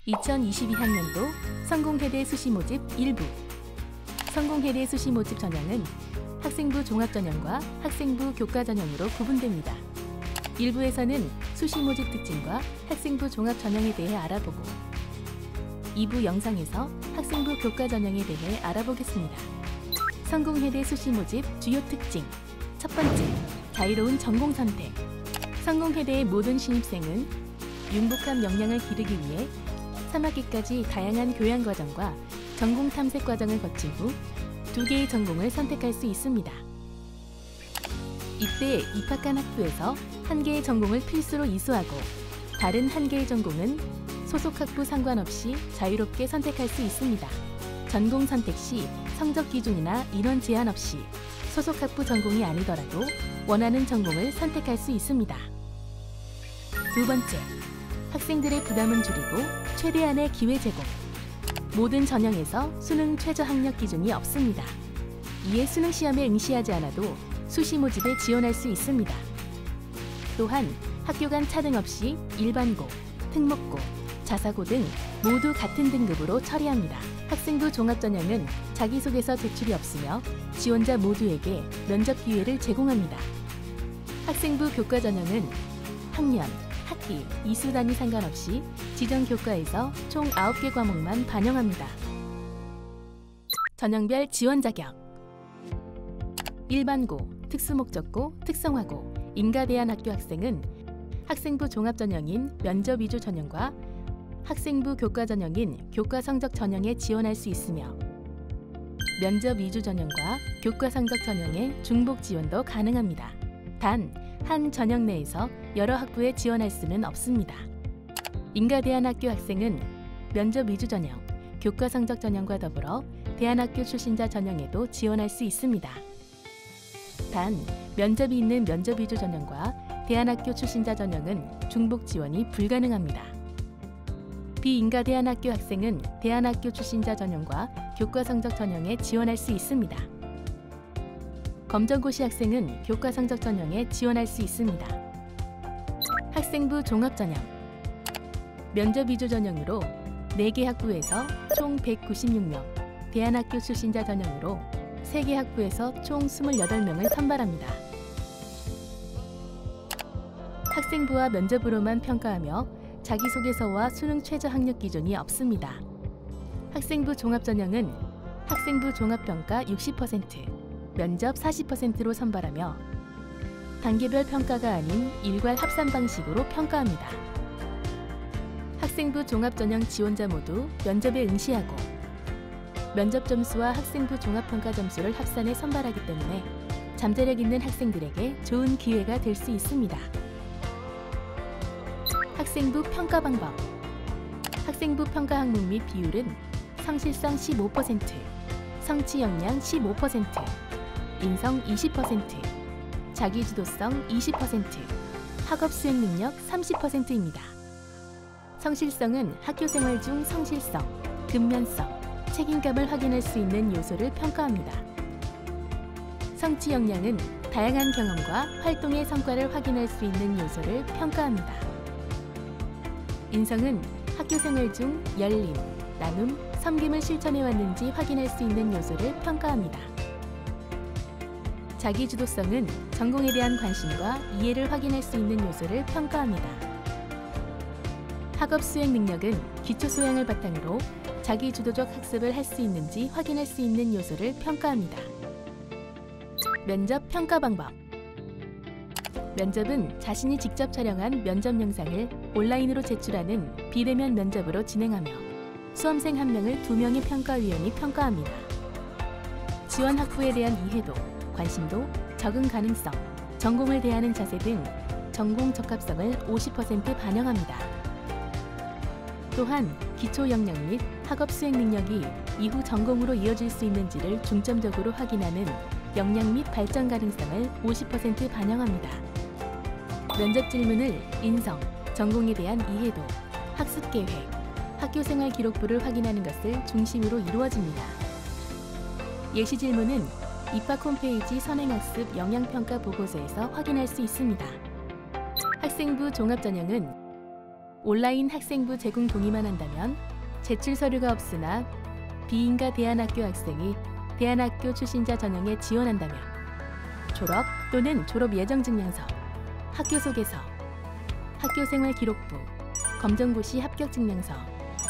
2022학년도 성공회대 수시모집 일부. 성공회대 수시모집 전형은 학생부 종합전형과 학생부 교과전형으로 구분됩니다. 일부에서는 수시모집 특징과 학생부 종합전형에 대해 알아보고 2부 영상에서 학생부 교과전형에 대해 알아보겠습니다. 성공회대 수시모집 주요 특징. 첫 번째, 자유로운 전공 선택. 성공회대의 모든 신입생은 융복합 역량을 기르기 위해 3학기까지 다양한 교양 과정과 전공 탐색 과정을 거친 후 2개의 전공을 선택할 수 있습니다. 이때 입학한 학부에서 1개의 전공을 필수로 이수하고 다른 1개의 전공은 소속 학부 상관없이 자유롭게 선택할 수 있습니다. 전공 선택 시 성적 기준이나 인원 제한 없이 소속 학부 전공이 아니더라도 원하는 전공을 선택할 수 있습니다. 두 번째, 학생들의 부담은 줄이고 최대한의 기회 제공. 모든 전형에서 수능 최저 학력 기준이 없습니다. 이에 수능 시험에 응시하지 않아도 수시 모집에 지원할 수 있습니다. 또한 학교 간 차등 없이 일반고, 특목고, 자사고 등 모두 같은 등급으로 처리합니다. 학생부 종합전형은 자기소개서 제출이 없으며 지원자 모두에게 면접 기회를 제공합니다. 학생부 교과전형은 학년, 학기, 이수 단위 상관없이 지정 교과에서 총 9개 과목만 반영합니다. 전형별 지원 자격. 일반고, 특수목적고, 특성화고, 인가대안학교 학생은 학생부 종합전형인 면접 위주 전형과 학생부 교과전형인 교과성적 전형에 지원할 수 있으며 면접 위주 전형과 교과성적 전형의 중복 지원도 가능합니다. 단, 한 전형 내에서 여러 학부에 지원할 수는 없습니다. 인가대안학교 학생은 면접 위주 전형, 교과성적 전형과 더불어 대안학교 출신자 전형에도 지원할 수 있습니다. 단, 면접이 있는 면접 위주 전형과 대안학교 출신자 전형은 중복 지원이 불가능합니다. 비인가대안학교 학생은 대안학교 출신자 전형과 교과성적 전형에 지원할 수 있습니다. 검정고시 학생은 교과성적 전형에 지원할 수 있습니다. 학생부 종합전형. 면접 위주 전형으로 4개 학부에서 총 196명, 대안학교 출신자 전형으로 3개 학부에서 총 28명을 선발합니다. 학생부와 면접으로만 평가하며 자기소개서와 수능 최저 학력 기준이 없습니다. 학생부 종합전형은 학생부 종합평가 60%, 면접 40%로 선발하며 단계별 평가가 아닌 일괄 합산 방식으로 평가합니다. 학생부 종합전형 지원자 모두 면접에 응시하고 면접 점수와 학생부 종합평가 점수를 합산해 선발하기 때문에 잠재력 있는 학생들에게 좋은 기회가 될 수 있습니다. 학생부 평가 방법. 학생부 평가 항목 및 비율은 성실성 15%, 성취 역량 15%, 인성 20%, 자기주도성 20%, 학업 수행 능력 30%입니다. 성실성은 학교 생활 중 성실성, 근면성, 책임감을 확인할 수 있는 요소를 평가합니다. 성취 역량은 다양한 경험과 활동의 성과를 확인할 수 있는 요소를 평가합니다. 인성은 학교 생활 중 열림, 나눔, 섬김을 실천해 왔는지 확인할 수 있는 요소를 평가합니다. 자기주도성은 전공에 대한 관심과 이해를 확인할 수 있는 요소를 평가합니다. 학업 수행 능력은 기초 소양을 바탕으로 자기주도적 학습을 할 수 있는지 확인할 수 있는 요소를 평가합니다. 면접 평가 방법. 면접은 자신이 직접 촬영한 면접 영상을 온라인으로 제출하는 비대면 면접으로 진행하며 수험생 1명을 2명의 평가위원이 평가합니다. 지원 학부에 대한 이해도, 관심도, 적응 가능성, 전공을 대하는 자세 등 전공 적합성을 50% 반영합니다. 또한 기초 역량 및 학업 수행 능력이 이후 전공으로 이어질 수 있는지를 중점적으로 확인하는 역량 및 발전 가능성을 50% 반영합니다. 면접 질문을 인성, 전공에 대한 이해도, 학습 계획, 학교 생활 기록부를 확인하는 것을 중심으로 이루어집니다. 예시 질문은 입학 홈페이지 선행학습 영양평가 보고서에서 확인할 수 있습니다. 학생부 종합전형은 온라인 학생부 제공 동의만 한다면 제출 서류가 없으나 비인가 대안학교 학생이 대안학교 출신자 전형에 지원한다면 졸업 또는 졸업 예정 증명서, 학교 소개서, 학교생활 기록부, 검정고시 합격 증명서,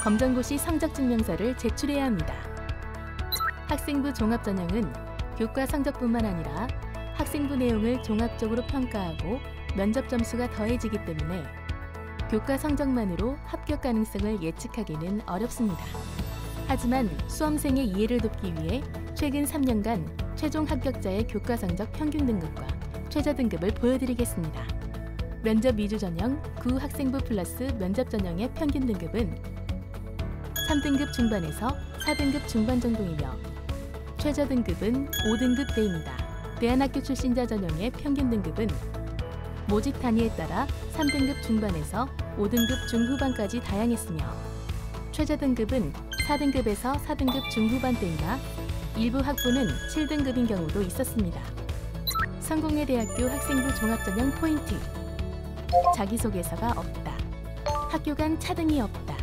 검정고시 성적 증명서를 제출해야 합니다. 학생부 종합 전형은 교과 성적뿐만 아니라 학생부 내용을 종합적으로 평가하고 면접 점수가 더해지기 때문에 교과 성적만으로 합격 가능성을 예측하기는 어렵습니다. 하지만 수험생의 이해를 돕기 위해 최근 3년간 최종 합격자의 교과 성적 평균 등급과 최저 등급을 보여드리겠습니다. 면접 2주 전형 9 학생부 플러스 면접 전형의 평균 등급은 3등급 중반에서 4등급 중반 정도이며 최저 등급은 5등급대입니다. 대안학교 출신자 전형의 평균 등급은 모집 단위에 따라 3등급 중반에서 5등급 중후반까지 다양했으며 최저 등급은 4등급에서 4등급 중후반대이나 일부 학부는 7등급인 경우도 있었습니다. 성공회 대학교 학생부 종합전형 포인트. 자기소개서가 없다. 학교 간 차등이 없다.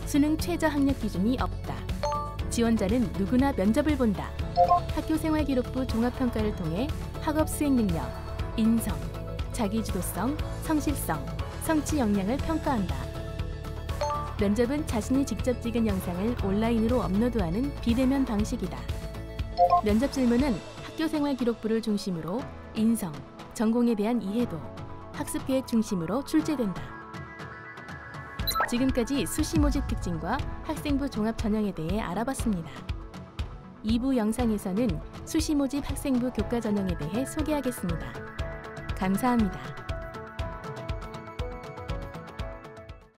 수능 최저 학력 기준이 없다. 지원자는 누구나 면접을 본다. 학교생활기록부 종합평가를 통해 학업 수행 능력, 인성, 자기주도성, 성실성, 성취 역량을 평가한다. 면접은 자신이 직접 찍은 영상을 온라인으로 업로드하는 비대면 방식이다. 면접 질문은 학교생활기록부를 중심으로 인성, 전공에 대한 이해도, 학습계획 중심으로 출제된다. 지금까지 수시 모집 특징과 학생부 종합 전형에 대해 알아봤습니다. 2부 영상에서는 수시 모집 학생부 교과 전형에 대해 소개하겠습니다. 감사합니다.